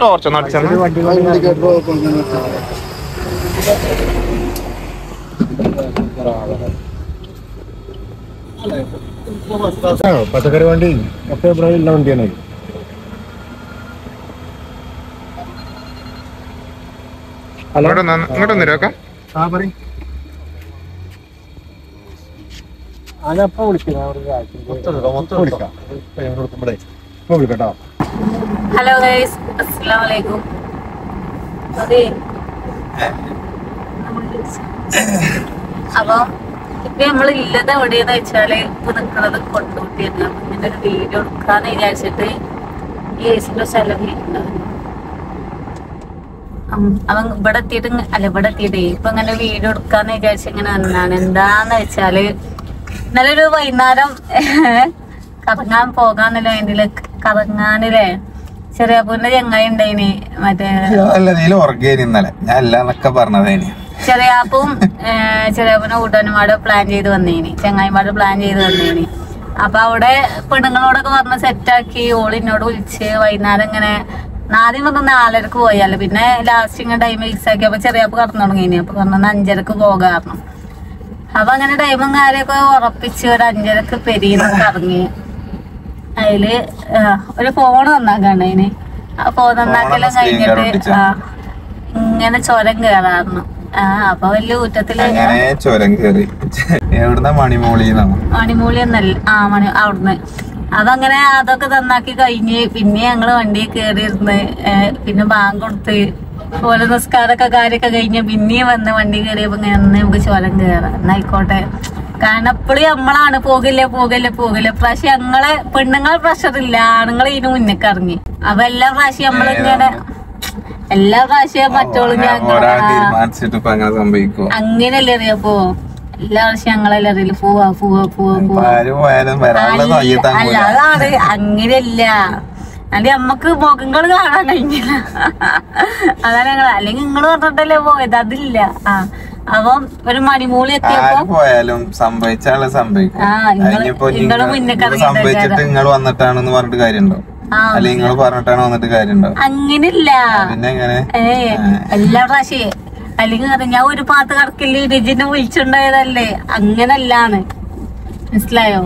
Torch അടിച്ചാൽ പച്ചക്കറി വണ്ടി ഒക്കെ ഇവിടെ ഉള്ള വണ്ടിയാണ്. ഇങ്ങോട്ടൊന്നും നോക്കാം. അതപ്പോ വിളിക്കാം. ഹലോ ഗൈസ്, അസ്സലാമു അലൈക്കും. അപ്പൊ ഇപ്പൊ നമ്മള് ഇല്ലത് എവിടെയെന്ന് വെച്ചാല് ഇപ്പൊ നിക്കുന്നത് കൊണ്ടോട്ടിയാണ്. ഇങ്ങനെ ഒരു വീഡിയോ എടുക്കാന്ന് വിചാരിച്ചിട്ട് ഈ ഏസിന്റെ സ്ഥലം അവൻ ഇവിടെ എത്തിയിട്ട് ഇവിടെ എത്തിയിട്ടേ ഇപ്പൊ ഇങ്ങനെ വീഡിയോ എടുക്കാന്ന് വിചാരിച്ച് ഇങ്ങനെ വന്നാണ്. എന്താന്ന് വെച്ചാല് ഇന്നലെ ഒരു വൈകുന്നേരം കറങ്ങാൻ പോകാന്നല്ലേ വേണ്ടിയില് കറങ്ങാനില്ലേ ചെറിയാപ്പൂരിന്റെ ചങ്ങായി ഉണ്ടായിന് മറ്റേ ചെറിയാപ്പൂനെ കൂട്ടാനുമാട് പ്ലാൻ ചെയ്ത് വന്നേനി, ചങ്ങായിമാട് പ്ലാൻ ചെയ്ത് വന്നേനി. അപ്പൊ അവിടെ പെണ്ണുങ്ങളോടൊക്കെ പറഞ്ഞ് സെറ്റാക്കി ഓളിനോട് വിളിച്ച് വൈകുന്നേരം ഇങ്ങനെ ആദ്യം പറഞ്ഞ 4:30 പോയാലോ, പിന്നെ ലാസ്റ്റ് ഇങ്ങനെ ടൈം ഫിക്സ് ആക്കി. അപ്പൊ ചെറിയാപ്പ് കടന്നു തുടങ്ങി. അപ്പൊ പറഞ്ഞ 5:30 പോകാറുണ്ട്. അപ്പൊ അങ്ങനെ ടൈമും കാര്യമൊക്കെ ഉറപ്പിച്ച് ഒരു 5:30 പെരീന്നൊക്കെ ഇറങ്ങി. അതില് ഒരു ഫോൺ നന്നാക്കാണ് അതിന്. ആ ഫോൺ നന്നാക്കെല്ലാം കഴിഞ്ഞിട്ട് ഇങ്ങനെ ചുരം കേറാറുണ്ട്. അപ്പൊ വലിയ ഊറ്റത്തില് മണിമൂളി എന്നല്ല അവിടുന്ന് അതങ്ങനെ അതൊക്കെ നന്നാക്കി കഴിഞ്ഞ് പിന്നെ ഞങ്ങള് വണ്ടിയിൽ കേറിയിരുന്ന് പിന്നെ ബാങ്ക് കൊടുത്ത് പോലെ നിസ്കാരൊക്കെ കാര്യമൊക്കെ കഴിഞ്ഞ് പിന്നെയും വന്ന് വണ്ടി കയറിയപ്പോ നമുക്ക് ചുരം കയറാം. എന്നായിക്കോട്ടെ, കാരണം എപ്പോഴും നമ്മളാണ് പോകില്ല. പ്രാവശ്യം ഞങ്ങളെ പെണ്ണുങ്ങളെ പ്രഷറില്ല, ആണുങ്ങളെ ഇതിന് മുന്നേക്ക് ഇറങ്ങി. അപ്പൊ എല്ലാ പ്രാവശ്യം നമ്മളിങ്ങനെ എല്ലാ പ്രാവശ്യം പറ്റോളൂ അങ്ങനെയല്ലേ അറിയപ്പോ എല്ലാ പ്രാവശ്യം ഞങ്ങളെല്ലാം അറിയില്ല പോവാ അല്ല അതാണ് അങ്ങനെയല്ല. അല്ലെ നമ്മക്ക് മുഖങ്ങൾ കാണാൻ കഴിഞ്ഞില്ല, അതാണ് ഞങ്ങള്. അല്ലെങ്കിൽ നിങ്ങള് പറഞ്ഞിട്ടല്ലേ പോയത്, അതില്ല. അപ്പം ഒരു മണിമൂളി എത്തിയപ്പോ പോയാലും സംഭവിച്ചാലും സംഭവിക്കും. നിങ്ങള് മുന്നേ സംഭവിച്ചിട്ട് നിങ്ങൾ വന്നിട്ടാണെന്ന് പറഞ്ഞിട്ട് കാര്യമുണ്ടോ? അല്ലെങ്കിൽ നിങ്ങൾ പറഞ്ഞിട്ടാണ് വന്നിട്ട് കാര്യമുണ്ടോ? അങ്ങനില്ല. പിന്നെ എങ്ങനെ എല്ലാ പ്രാവശ്യം അല്ലെങ്കിൽ ഞാൻ ഒരു പാത്ത് കടക്കില്ലേ രജിനെ വിളിച്ചുണ്ടായതല്ലേ, അങ്ങനല്ലാന്ന് മനസ്സിലായോ?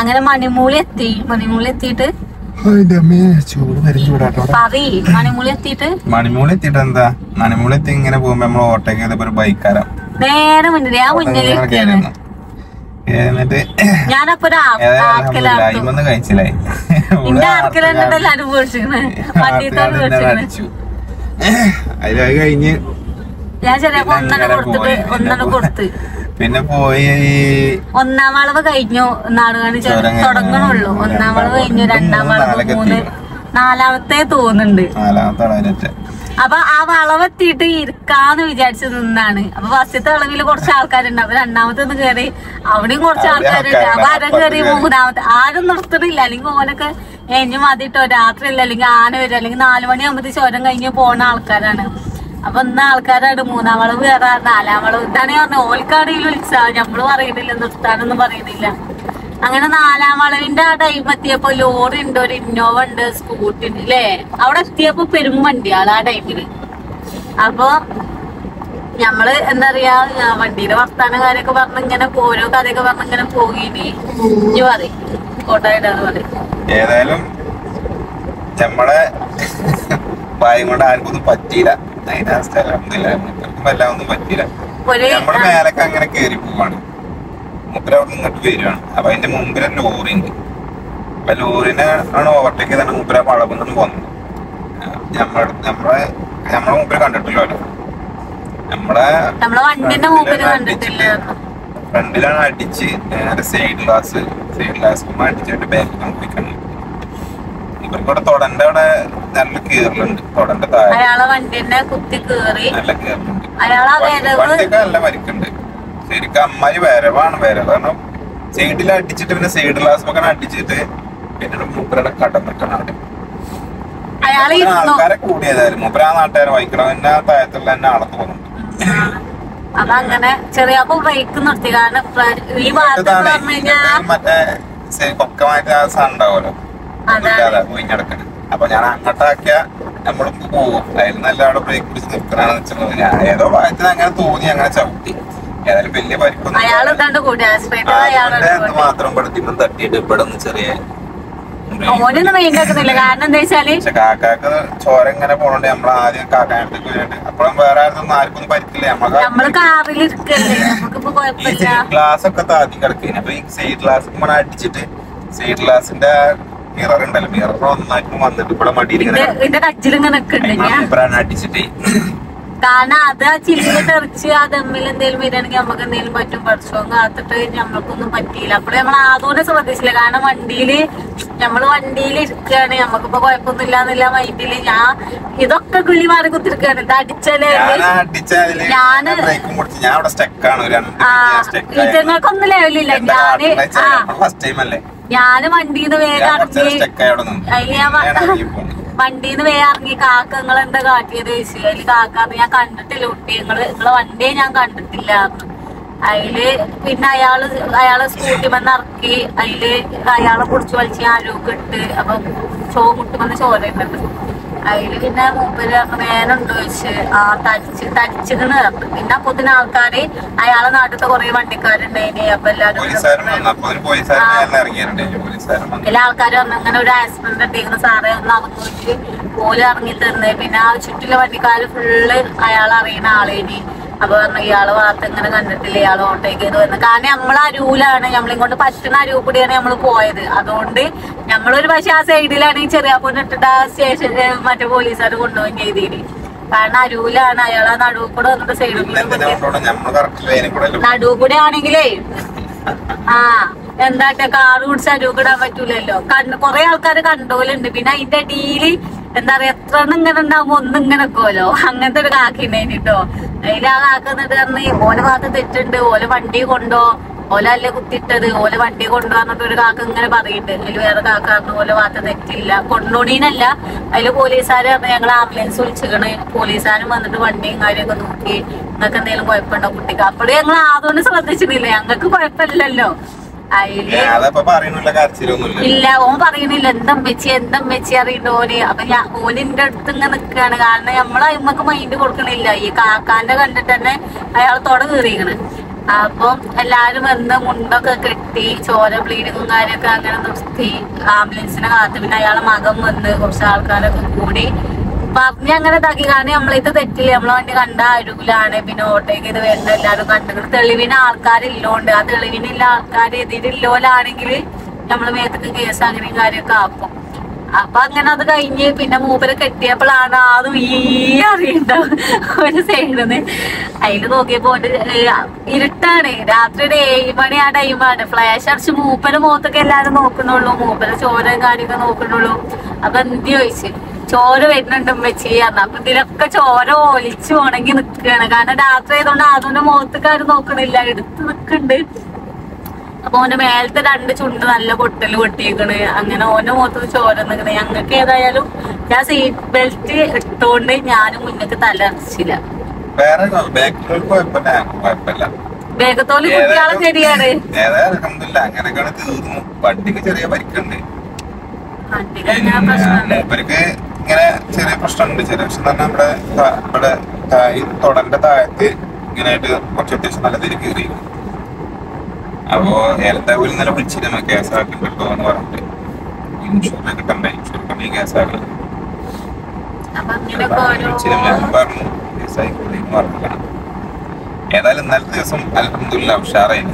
അങ്ങനെ മണിമൂളി എത്തിയിട്ട് മണിമൂളി എത്തിയിട്ട് എന്താ മണിമൂളി എത്തി ഇങ്ങനെ പോകുമ്പോ നമ്മൾ ഓട്ടോക്ക് ചെയ്തപ്പോ ഒരു ബൈക്കാരാ നേരെ മുന്നിൽ ആ മുന്നിൽ ഞാനപ്പൊ കഴിച്ചില്ലായി അതിൽ കഴിഞ്ഞ് ഞാൻ ചിലപ്പോ ഒന്നെണ്ണം കൊടുത്ത് പിന്നെ പോയി 1ാം വളവ് കഴിഞ്ഞു. നാടുകാണി തുടങ്ങണുള്ളൂ. 1ാം വളവ് കഴിഞ്ഞു, 2ാം വളവ് 3, 4ാമത്തെ തോന്നുന്നുണ്ട്. അപ്പൊ ആ വളവെത്തിയിട്ട് ഇരിക്കാന്ന് വിചാരിച്ചു നിന്നാണ്. അപ്പൊ ഫസ്റ്റത്തെ വളവില് കുറച്ച് ആൾക്കാരുണ്ട്. അപ്പൊ 2ാമത്തെ ഒന്ന് കയറി, അവിടെയും കുറച്ച് ആൾക്കാരുണ്ട്. അപ്പൊ ആരും കയറി 3ാമത്തെ ആരും നിർത്തണില്ല. അല്ലെങ്കിൽ ഓനൊക്കെ എഞ്ഞു മതിട്ടോ രാത്രി അല്ല, അല്ലെങ്കിൽ ആന വരും, അല്ലെങ്കിൽ 4 മണിയാകുമ്പോ ചോരം കഴിഞ്ഞ് പോണ ആൾക്കാരാണ്. അപ്പൊ ഇന്ന ആൾക്കാരാണ് 3ാം വളവ് കയറാ, 4ാം വളവ് ഇതാണ് പറഞ്ഞ ഓൽക്കാണെങ്കിലും ഉത്സാഹം. നമ്മള് പറയുന്നില്ല, നിർത്താനൊന്നും പറയുന്നില്ല. അങ്ങനെ 4ാം വളവിന്റെ ആ ടൈം എത്തിയപ്പോ ലോറി ഉണ്ട്, ഒരു ഇന്നോവ ഉണ്ട്, സ്കൂട്ടി ഉണ്ട് അല്ലേ. അവിടെ എത്തിയപ്പോ പെരും വണ്ടിയാണ് ആ ടൈമില്. അപ്പൊ ഞമ്മള് എന്താ പറയാ വണ്ടിയുടെ വർത്താന കാര്യമൊക്കെ പറഞ്ഞ് ഇങ്ങനെ ഓരോ കഥയൊക്കെ പറഞ്ഞ് ഇങ്ങനെ പോകീനി പറയും കോട്ടായിട്ടാന്ന് പറയും. ഏതായാലും നമ്മളെ ഭയം കൊണ്ട് ആർക്കൊന്നും പറ്റിയില്ല. അതിന്റെ സ്ഥലം ഒന്നും പറ്റിയില്ല. നമ്മള് മേലൊക്കെ അങ്ങനെ കേറി പോവാണ്. മൂപ്പര് അവിടെ നിന്നിട്ട് വരുവാണ്. അപ്പൊ അതിന്റെ മുമ്പിൽ ലോറി ഉണ്ട്. അപ്പൊ ലോറിനെ ആണ് ഓവർടേക്ക് തന്നെ മൂപ്പര് വളവുന്നത് വന്നു. നമ്മളെ മൂപ്പര് കണ്ടിട്ടില്ലല്ലോ. നമ്മളെ ഫ്രണ്ടിലാണ് അടിച്ച് നേരെ സൈഡ് ഗ്ലാസ് അടിച്ചിട്ട് ബാക്ക് പോയിക്കണം. ഇവർക്കൂടെ തൊടന്റെ അവിടെ നല്ല കേറലുണ്ട്. തൊടന്റെ താഴെ നല്ല കേറലുണ്ട്. വണ്ടിയൊക്കെ നല്ല മരിക്കുന്നുണ്ട്. ശരിക്കും അമ്മായി വരവാണ് കാരണം സൈഡിൽ അടിച്ചിട്ട് പിന്നെ സൈഡ് ഗ്ലാസ് ഒക്കെ അടിച്ചിട്ട് പിന്നെ മൂപ്പരുടെ കടന്നിട്ടാണ് അവിടെ. ആൾക്കാരെ കൂടിയതായാലും മൂപ്പര ആ നാട്ടുകാരെ വായിക്കണം. പിന്നെ ആ താഴത്തുള്ള തന്നെ ആളെ തോന്നുന്നുണ്ട്. അപ്പൊ അങ്ങനെ ചെറിയപ്പോ ബ്രേക്ക് നിർത്തി. കാരണം ഈ ഭാഗത്ത് പറഞ്ഞു കഴിഞ്ഞാൽ മറ്റേ പൊക്കമായിട്ട് ആ സാധനം ഉണ്ടാവുമല്ലോ, പോയിഞ്ഞടക്കണം. അപ്പൊ ഞാൻ അങ്ങോട്ടാക്കിയ നമ്മളും പോകും. അതിൽ നല്ല അവിടെ ബ്രേക്ക് പിടിച്ച് നിൽക്കണമെന്ന് വെച്ചിട്ടുള്ളത്. ഞാൻ ഏതോ ഭാഗത്തിന് അങ്ങനെ തോന്നി, അങ്ങനെ ചവിട്ടി. ഏതായാലും വലിയ പരിക്കൊന്നും മാത്രം പെടുത്തിപ്പം തട്ടിയിട്ട് ഇവിടെ ഒന്ന് ചെറിയ ഓനൊന്നും മെയിൻഡാക്കുന്നില്ല. കാരണം എന്താ വെച്ചാല് കാക്കാക്ക് ചോര ഇങ്ങനെ പോണോണ്ട് നമ്മൾ ആദ്യം കാക്കാനടുത്ത് പോയിട്ട് അപ്പോഴും വേറെ ആർക്കൊന്നും പരിക്കില്ല. നമ്മള് കാറിലിരിക്കല്ലേ, നമുക്കിപ്പോ കുഴപ്പമില്ല. ഗ്ലാസ് ഒക്കെ താത്തി കിടക്കുന്നു. അപ്പൊ ഈ സൈഡ് ഗ്ലാസ് നമ്മൾ അടിച്ചിട്ട് സൈഡ് ഗ്ലാസിന്റെ മിറർ ഉണ്ടല്ലോ, മിറർ ഒന്നായിട്ട് വന്നിട്ട് ഇവിടെ മടിയിൽ ഇതിന്റെ കച്ചിലിങ്ങനെ നിൽക്കുന്നുണ്ട്. അടിച്ചിട്ടേ. കാരണം അത് ആ ചില്ലിൽ തെറിച്ച് ആ ദമ്മിൽ എന്തെങ്കിലും വരികയാണെങ്കിൽ നമുക്ക് എന്തെങ്കിലും പറ്റും. പഠിച്ചോ കാത്തിട്ട് നമ്മൾക്കൊന്നും പറ്റിയില്ല. അപ്പോൾ നമ്മൾ ആദ്യം ശ്രദ്ധിച്ചില്ല. കാരണം നമ്മള് വണ്ടിയിൽ ഇരിക്കുകയാണ്, നമുക്കിപ്പോ കുഴപ്പമൊന്നും ഇല്ലാന്നില്ല മൈൻഡില്. ഞാൻ ഇതൊക്കെ കിളി മാറി കുത്തിരിക്കുകയാണ്. ഇത് അടിച്ചാല് ഇതുങ്ങൾക്കൊന്നും ലെവലില്ല. ഞാന് വണ്ടിന്ന് വേഗം ഇറങ്ങി വണ്ടീന്ന് വേഗം ഇറങ്ങി. കാക്ക നിങ്ങൾ എന്താ കാട്ടിയത് ചോദിച്ചു. അതില് കാക്കാന്ന് ഞാൻ കണ്ടിട്ടില്ല കുട്ടി, നിങ്ങളെ വണ്ടിയെ ഞാൻ കണ്ടിട്ടില്ല. അതില് പിന്നെ അയാളെ സ്കൂട്ടി വന്ന് ഇറക്കി. അതില് അയാളെ കുടിച്ച് വലിച്ച് ഞാൻ അരുവിട്ട്. അപ്പൊ മുട്ടുമെന്ന് ചോരയുണ്ട്. അതില് പിന്നെ മൂപ്പര് വേനുണ്ടോ ചോദിച്ച്. തടിച്ചിക്കണ് പറഞ്ഞു. പിന്നെ അപ്പൊത്തിന് ആൾക്കാര് അയാളെ നാട്ടിലത്തെ കുറെ വണ്ടിക്കാരുണ്ടായിന്. അപ്പൊ എല്ലാരും എല്ലാ ആൾക്കാരും വന്നു. അങ്ങനെ ഒരു ആക്സിഡന്റ് ഉണ്ടായിരുന്നു സാറേ ഒന്ന് അവർക്ക് പോലും ഇറങ്ങി തരുന്നത്. പിന്നെ ആ ചുറ്റിലെ വണ്ടിക്കാര് ഫുള്ള് അയാൾ അറിയുന്ന ആളേനി. അപ്പൊ പറഞ്ഞു ഇയാളെ ഭാഗത്ത് ഇങ്ങനെ കണ്ടിട്ടില്ല, ഇയാളെ ഓട്ടോയ്ക്ക് ഇത് വന്നു. കാരണം നമ്മളെ അരൂലാണ്, നമ്മളിങ്ങോട്ട് പറ്റുന്ന അരൂ കൂടിയാണ് നമ്മള് പോയത്. അതുകൊണ്ട് നമ്മളൊരു പക്ഷെ ആ സൈഡിലാണെങ്കിൽ ചെറിയാപ്പൂനെ ഇട്ടിട്ട് ആ സ്റ്റേഷനില് മറ്റേ പോലീസുകാർ കൊണ്ടുപോയി ചെയ്തിന്. കാരണം അരൂലാണ്, അയാളെ നടുവ് കൂടെ വന്നിട്ട് സൈഡിൽ നടുവ് കൂടെ ആണെങ്കിലേ എന്താട്ടെ കാറ് കുടിച്ച് അരൂക്കിടാൻ പറ്റൂലല്ലോ. കൊറേ ആൾക്കാര് കണ്ടോലുണ്ട്. പിന്നെ അതിന്റെ അടിയില് എന്താ പറയാ എത്ര ഇങ്ങനെ ഉണ്ടാവുമ്പോ ഒന്നിങ്ങനെ വെക്കുമല്ലോ. അങ്ങനത്തെ ഒരു കാക്കിണ്ടായിന് കേട്ടോ. അതിൽ ആ കാക്ക എന്നിട്ട് പറഞ്ഞ് ഓല ഭാഗത്ത് തെറ്റുണ്ട്, ഓല വണ്ടി കൊണ്ടോ, ഓല അല്ലേ കുത്തിട്ടത്, ഓല വണ്ടി കൊണ്ടോ എന്നിട്ട് ഒരു കാക്ക ഇങ്ങനെ പറയുന്നുണ്ട്. അതിൽ വേറെ കാക്ക പറഞ്ഞു ഓല ഭാഗത്ത് തെറ്റില്ല, കൊണ്ടോണീനല്ല. അതില് പോലീസുകാര് പറഞ്ഞു ഞങ്ങൾ ആംബുലൻസ് വിളിച്ചിക്കണ്. പോലീസുകാരും വന്നിട്ട് വണ്ടിയും കാര്യമൊക്കെ നോക്കി നിങ്ങൾക്ക് എന്തെങ്കിലും കുഴപ്പമുണ്ടോ കുട്ടിക്ക്. അപ്പോഴും ഞങ്ങൾ ആദ്യം ശ്രദ്ധിച്ചിട്ടില്ല, ഞങ്ങൾക്ക് കുഴപ്പമില്ലല്ലോ. ഇല്ല ഓൻ പറയണില്ല എന്താ വെച്ച് അറിയണ്ട ഓന്. അപ്പൊ ഓനിന്റെ അടുത്ത് ഇങ്ങനെ നിക്കാണ്. കാരണം നമ്മള് അമ്മക്ക് മൈൻഡ് കൊടുക്കണില്ല. ഈ കാക്കാന്റെ കണ്ടിട്ട് തന്നെ അയാൾ തൊട കീറിയിക്കണ്. അപ്പം എല്ലാരും വന്ന് മുണ്ടൊക്കെ കെട്ടി ചോര ബ്ലീഡിങ്ങും കാര്യമൊക്കെ അങ്ങനെ നിർത്തി ആംബുലൻസിനെ കാത്ത്. പിന്നെ അയാളെ മകൻ വന്ന് കുറച്ച് ആൾക്കാരൊക്കെ കൂടി പറഞ്ഞങ്ങനെ ഇതാക്കി. കാരണം നമ്മളിത് തെറ്റില്ല, നമ്മളെ വണ്ടി കണ്ട അരൂലാണ്. പിന്നെ ഓട്ടോയ്ക്ക് ഇത് വേണ്ട എല്ലാരും കണ്ടു. തെളിവിന് ആൾക്കാരില്ലോണ്ട് ആ തെളിവിനുള്ള ആൾക്കാർ എതിരില്ലോലാണെങ്കിൽ നമ്മള് മേത്തക്ക് കേസ് അങ്ങനെയും കാര്യമൊക്കെ ആക്കും. അപ്പൊ അങ്ങനെ അത് കഴിഞ്ഞ് പിന്നെ മൂപ്പരെ കെട്ടിയപ്പോഴാണ് അതും ഈ അറിയണ്ട ഒരു സൈഡിന്ന്. അതില് നോക്കിയപ്പോ ഇരുട്ടാണ്, രാത്രി ഒരു 7 മണി ആ ടൈമാണ്. ഫ്ലാഷ് അടിച്ച് മൂപ്പരെ മുഖത്തൊക്കെ എല്ലാരും നോക്കണുള്ളൂ, മൂപ്പരെ ചോരയും കാര്യമൊക്കെ നോക്കണുള്ളൂ. അപ്പൊ എന്ത് ചോദിച്ചു ചോര വരുന്നുണ്ട് വെച്ച് ചെയ്യാറ്. അപ്പൊ ഇതിലൊക്കെ ചോര ഒലിച്ച് ഉണങ്ങി നിക്കുകയാണ്. കാരണം രാത്രി ആയതുകൊണ്ട് അതിന്റെ മുഖത്തേക്കാരും നോക്കണില്ല, എടുത്ത് നിക്കുന്നുണ്ട്. അപ്പൊ ഓന്റെ മേലത്തെ 2 ചുണ്ട് നല്ല പൊട്ടല് പൊട്ടിയേക്കണ്. അങ്ങനെ ഓന്റെ മുഖത്ത് ചോര നിക്കണേ. ഞങ്ങൾക്ക് ഏതായാലും ഞാൻ സീറ്റ് ബെൽറ്റ് ഇട്ടോണ്ട് ഞാനും മുന്നേക്ക് തല അടച്ചില്ല. വേഗത്തോല് കുട്ടികളെ ശരിയാണ്. ഇങ്ങനെ ചെറിയ പ്രശ്നമുണ്ട്. ചെറിയ പ്രശ്നം തന്നെ ഇവിടെ തൊടന്റെ താഴത്ത് ഇങ്ങനെയായിട്ട് കുറച്ച് അത്യാവശ്യം നല്ല തിരി കയറി. അപ്പോ ഏലത്താവൂരിൽ ഇന്നലെ വിളിച്ചിരുന്നു കേസാക്കിട്ടോ എന്ന് പറഞ്ഞിട്ട്. ഇൻഷുറിനെ കിട്ടണ്ടേ, ഇൻഷുറിനെ കേസാക്കണം. ഞാൻ പറഞ്ഞു കേസായിക്കോളി എന്ന് പറഞ്ഞില്ല. ഏതായാലും ഇന്നലത്തെ ദിവസം അൽഹംദുലില്ലാ ഉഷാറായി.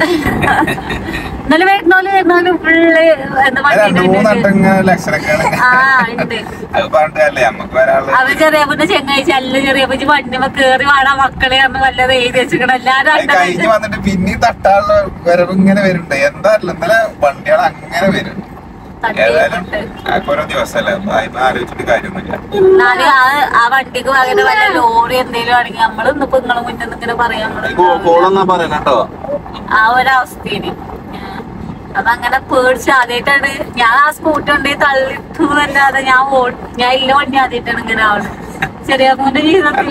അവ ചെറിയപ്പോ ചെങ്ങാഴ്ച അല്ല ചെറിയപ്പോ വണ്ടി കേറി വാടാ മക്കളെ അന്ന് വല്ലത് എഴുതി വെച്ചിക്കണം. എല്ലാരും കഴിഞ്ഞ് വന്നിട്ട് പിന്നെ തട്ടാനുള്ള വരവ് ഇങ്ങനെ വരുന്നുണ്ട്. എന്താ ഇന്നലെ വണ്ടികൾ അങ്ങനെ വരുന്നുണ്ട്. ഏതായാലും ഓരോ ദിവസമല്ലേ, ആലോചിച്ചിട്ട് കാര്യമൊന്നുമില്ല. ആ വണ്ടിക്ക് പകരം വല്ല ലോറി എന്തെങ്കിലും ആണെങ്കിൽ നമ്മള് ഇന്നിപ്പോ നിങ്ങളെ മുന്നിൽ ഇങ്ങനെ പറയാൻ ആ ഒരവസ്ഥയില്. അതങ്ങനെ പേടിച്ച് ആദ്യമായിട്ടാണ് ഞാൻ ആ സ്കൂട്ടി ഉണ്ടെങ്കിൽ തള്ളിട്ടു എന്നല്ലാതെ ഞാൻ ഇല്ല വണ്ടി ആദ്യമായിട്ടാണ് ഇങ്ങനെ ആവുന്നത്. ചെറിയാപ്പൂന്റെ ജീവിതത്തിൽ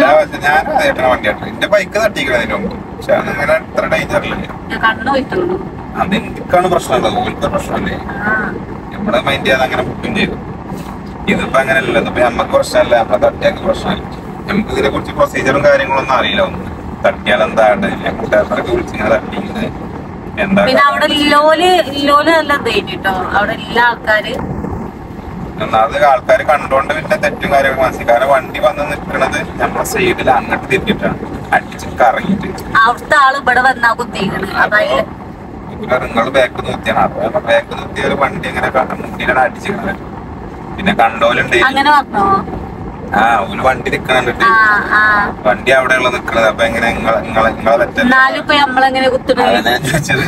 ഞാൻ അതേട്ടാ വണ്ടിയാണ് എന്റെ ബൈക്ക് തട്ടിക്കണതിന് മുമ്പ്. പക്ഷെ അതിങ്ങനെ അത്ര ഡേഞ്ചറില്ല. കണ്ണു പോയിട്ടുള്ളൂ. അത് എനിക്കാണ് പ്രശ്നമുള്ളത്, ഓൽക്ക് പ്രശ്നമല്ലേ. നമ്മളെ മൈൻഡ് ചെയ്യാതെ അങ്ങനെ ബുക്കും ചെയ്തു. ഇതിപ്പോ അങ്ങനെയല്ല. ഇതിപ്പോ നമ്മക്ക് പ്രശ്നമല്ല, നമ്മളെ തട്ടിയാക്ക് പ്രശ്നമല്ല. നമുക്ക് ഇതിനെ കുറിച്ച് പ്രൊസീജിയറും കാര്യങ്ങളൊന്നും അറിയില്ല. ഒന്ന് തട്ടിയാൽ എന്താണ് കൂട്ടുകാരൊക്കെ വിളിച്ചിങ്ങനെ തട്ടിക്കുന്നത് എന്താ. പിന്നെ അവിടെ ലോല് നല്ല തേഞ്ഞിട്ടോ അവിടെ എല്ലാ ആൾക്കാര് ഒന്നാമത് ആൾക്കാര് കണ്ടോണ്ട് പിന്നെ തെറ്റും കാര്യമൊക്കെ മനസ്സിലായി. കാരണം വണ്ടി വന്ന് നിൽക്കണത് നമ്മളെ സൈഡിൽ അങ്ങോട്ട് തിരിഞ്ഞിട്ടാണ്, അടിച്ച് കറങ്ങിട്ട്. അവിടുത്തെ ആള് ഇവിടെ വന്നാ കുത്തിക്കണ്. അതായത് നിങ്ങൾ ബാക്ക് നിർത്തിയാണ്. അപ്പൊ ബാക്ക് നിർത്തിയ ഒരു വണ്ടി ഇങ്ങനെ മുന്നിലാണ് അടിച്ചിരിക്കണത്. പിന്നെ കണ്ടോലുണ്ട്. അങ്ങനെ പറഞ്ഞോ? ഒരു വണ്ടി നിക്കണിട്ട് വണ്ടി അവിടെയുള്ള നിക്കണത്. അപ്പൊ എങ്ങനെ നിങ്ങളെ ചോദിച്ചത്.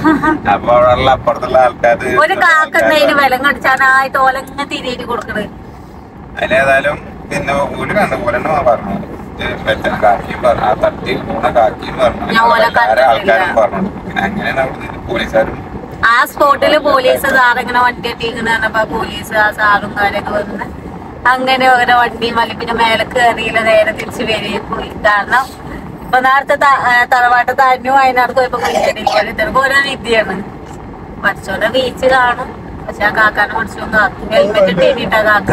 അപ്പൊ അവിടെയുള്ള അപ്പുറത്തുള്ള ആൾക്കാർ ഒരു കാക്കണ്ടതിന് വിലം കടിച്ചാനായിട്ട് ഓലങ്ങ തിരിയിട്ട് കൊടുക്കണത്. അതിലേതായാലും പിന്നെ ഒരു കണ്ടുപോലെന്നെ പറഞ്ഞു കാക്കിയും പറഞ്ഞു, ആ തട്ടി പോണ കാക്കിയും പറഞ്ഞു, ആൾക്കാരും പറഞ്ഞു. പിന്നെ അങ്ങനെയാണ് അവിടെ പോലീസുകാരും ആ സ്പോട്ടില് പോലീസ് സാറിങ്ങനെ വണ്ടി കെട്ടിയിരിക്കുന്ന പറഞ്ഞപ്പോ പോലീസ് ആ സാറും കാര്യമൊക്കെ വന്ന് അങ്ങനെ ഓരോ വണ്ടിയും വലിയ പിന്നെ മേലെ കയറിയില്ല, നേരെ തിരിച്ച് വരികയും പോയി. കാരണം ഇപ്പൊ നേരത്തെ തറവാട്ട് താഴ്ന്നു വയനാട് പോയപ്പോ ഇത്തരക്ക് ഓരോ വിദ്യയാണ്. പഠിച്ചോടെ ബീച്ച് കാണും. പക്ഷെ ആ കാക്കാനെ പഠിച്ചോണ്ട് കാത്തു ഹെൽമെറ്റ് ഇട്ടിട്ടാ കാക്ക.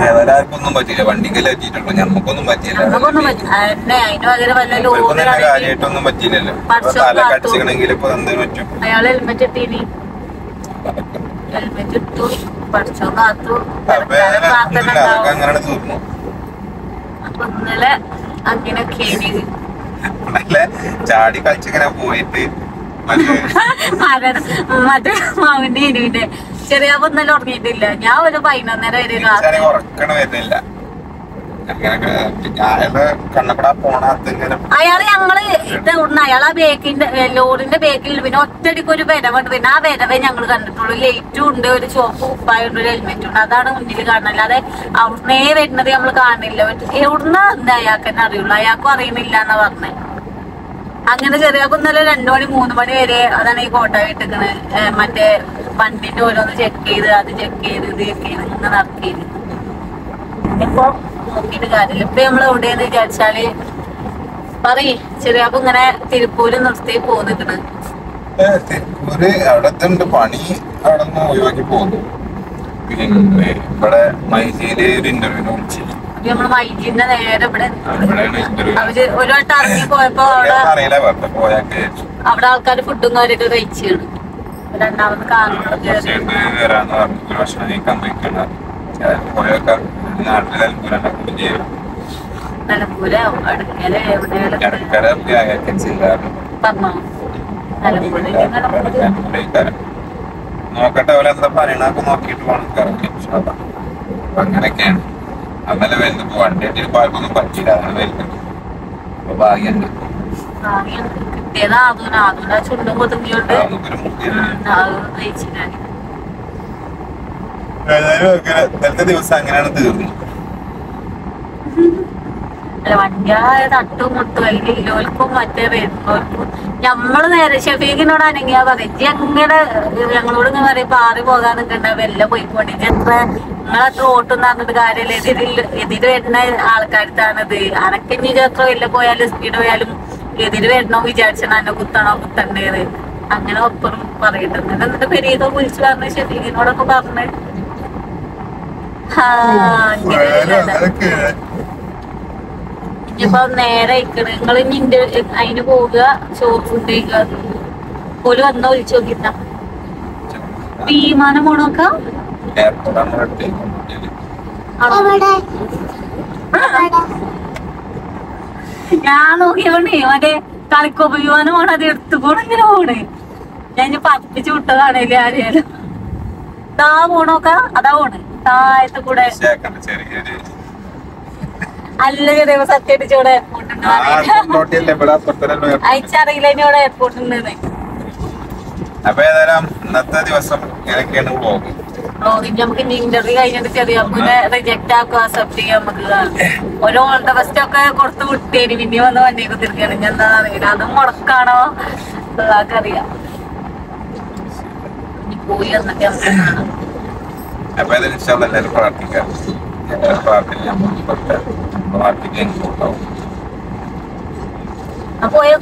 ഒന്നും പറ്റില്ല, വണ്ടിക്കല്ലേ പറ്റിയിട്ടുള്ളൂ, ഞമ്മക്കൊന്നും പറ്റില്ല. നമുക്കൊന്നും പറ്റില്ല. അതിന് പകരം വല്ല കാര്യമായിട്ടൊന്നും പറ്റില്ലല്ലോ. അയാള് ഹെൽമെറ്റ് ഇട്ടീനി, ഹെൽമെറ്റ് ഇട്ടു, പഠിച്ചോ കാത്തു. അപ്പൊ ഇന്നലെ അങ്ങനെയൊക്കെ ചാടി കളിച്ചിങ്ങനെ പോയിട്ട് മറ്റേ മാവിന്റെ ഇനിന്റെ ചെറിയാപ്പോ ഇന്നലെ ഉറങ്ങിയിട്ടില്ല. ഞാൻ ഒരു 11:30 വരെ ഉറക്കണ വരുന്നില്ല. അയാള് ഞങ്ങള് ഇവിടുന്ന് അയാൾ ആ ബേക്കിന്റെ ലോറിന്റെ ബേക്കിൽ പിന്നെ ഒറ്റടിക്ക് ഒരു വരവുണ്ട്. പിന്നെ ആ വരവേ ഞങ്ങൾ കണ്ടിട്ടുള്ളൂ. ലൈറ്റും ഉണ്ട്, ഒരു ചുവപ്പ് ഉപ്പായുണ്ട്, ഒരു ഹെൽമെറ്റും ഉണ്ട്. അതാണ് മുന്നിൽ കാണുന്നത്. അല്ലാതെ അവിടുന്നേ വരുന്നത് നമ്മൾ കാണില്ല. എവിടുന്ന എന്താ അയാൾക്ക് തന്നെ അറിയുള്ളൂ, അയാൾക്കും അറിയുന്നില്ല എന്നാ പറഞ്ഞത്. അങ്ങനെ ചെറിയാക്കും ഇന്നലെ 2 മണി 3 മണി വരെ അതാണ് ഈ കോട്ട വിട്ടിക്കണ്. മറ്റേ വണ്ടിന്റെ ഓരോന്ന് ചെക്ക് ചെയ്ത് അത് ചെക്ക് ചെയ്ത് ഇത് ചെക്ക് ചെയ്ത് ഇങ്ങനെ നടക്കിയത്. ഇപ്പൊ നോക്കിയിട്ട് കാര്യമില്ല. ഇപ്പൊ നമ്മൾ എവിടെയെന്ന് വിചാരിച്ചാല് പറയ് ചെറിയാക്കും ഇങ്ങനെ തിരുപ്പൂര് നിർത്തി പോന്നിക്കണ്. തിരുപ്പൂര് അവിടെ പണി അവിടെ നിന്ന് ഒഴിവാക്കി പോകുന്നു. പിന്നെ ഇവിടെ മൈജിയില് ഒരു ഇന്റർവ്യൂവിന് വിളിച്ചില്ല. നമ്മള് മൈജിന്റെ നേരെ ഇവിടെ അവര് ഒരു വട്ടം ഇറങ്ങി പോയപ്പോ അവിടെ ആൾക്കാര് ഫുഡും കാര്യമൊക്കെ കഴിച്ചാണ്. രണ്ടാമത് കാണുന്നത് നിലമ്പൂരോ അടുക്കല പറഞ്ഞോ? നോക്കട്ടെ അവരെന്താ പറയണൊക്കെ നോക്കിട്ട് വേണം. അങ്ങനെയൊക്കെയാണ്. അങ്ങനെ വരുന്നത് വണ്ടി പാർക്കൊന്നും പറ്റില്ല. അങ്ങനെ വരുന്നത് ഭാഗ്യണ്ട്. കിട്ടിയതാ ആദൂന ചുണ്ടും കൊതുങ്ങിയോണ്ട് ഇന്നലത്തെ ദിവസം അങ്ങനെയാണ് തീർന്നു. അല്ല വണ്ടിയായ തട്ടും മുട്ടും അതിലോൽക്കും മറ്റേ വരുന്നോൽക്കും ഞമ്മള് നേരെ ഷഫീഖിനോടാണെങ്കിൽ പറയും അങ്ങനെ ഞങ്ങളോട് ഇങ്ങനെ പറയും പാറി പോകാൻ നിൽക്കണ്ട വെല്ല പോയിക്കൊണ്ടിട്ട് നിങ്ങളത്ര ഓട്ടെന്ന് പറഞ്ഞിട്ട് കാര്യമില്ല. എതിര് വരുന്ന ആൾക്കാർത്താണത്. അനക്കിഞ്ഞി എത്ര വെല്ല പോയാലും സ്പീഡ് പോയാലും എതിര് വരണോ വിചാരിച്ചാണ് എന്നെ കുത്തണോ കുത്തണ്ടേത് അങ്ങനെ ഒപ്പറും പറയുന്നുണ്ട്. എന്നിട്ട് പെരീതോ വിളിച്ചു പറഞ്ഞ് ഷഫീഖിനോടൊക്കെ പറഞ്ഞ് ഇനിയിപ്പോ നേരെ അയക്കണ് നിങ്ങൾ ഇനി അതിന് പോവുക, ചോറ് ഫുഡ് കഴിക്കുക. ഓല് വന്നോ വിളിച്ചു നോക്കിട്ടാ വിമാനം പോണോക്ക ഞാൻ നോക്കിയോണ്ടേ മറ്റേ കളിക്കൊപ്പ് വിമാനം പോണ അത് എടുത്തുകൂടെ ഇങ്ങനെ പോണേ. ഞാൻ പതിപ്പിച്ചു വിട്ടതാണല്ലേ ആരെയാലും. താ പോണോക്ക അതാ പോണ് താഴത്ത് കൂടെ. അല്ല ചെറിയ സത്യമായിട്ട് ഇവിടെ എയർപോർട്ട് ഉണ്ട്. അയച്ചറിയില്ല ഇവിടെ എയർപോർട്ട് ഉണ്ട്. അപ്പൊ ഏതായാലും ഇന്നത്തെ ദിവസം ഇങ്ങനെയൊക്കെയാണ് പോകും. നമുക്ക് ഇന്റർവ്യൂ കഴിഞ്ഞിട്ട് ചെറിയ റിജക്ട് ആക്കുക, അക്സെപ്റ്റ് ചെയ്യാൻ നമുക്ക് ഒരു ഓൾ ദ ബെസ്റ്റ് ഒക്കെ കൊടുത്ത് വിട്ടേരി. പിന്നെ വന്ന് വണ്ടിയൊക്കെ തിരിക്കുകയാണെങ്കിൽ എന്താ അറിയില്ല. അതും മുടക്കാണോ അറിയാം. പോയി വന്നിട്ട് അപ്പൊ ഏതായാലും പ്രാർത്ഥിക്കാം. പ്രാർത്ഥന നാട്ടിലേക്ക് ഉണ്ടാവും. പോയോ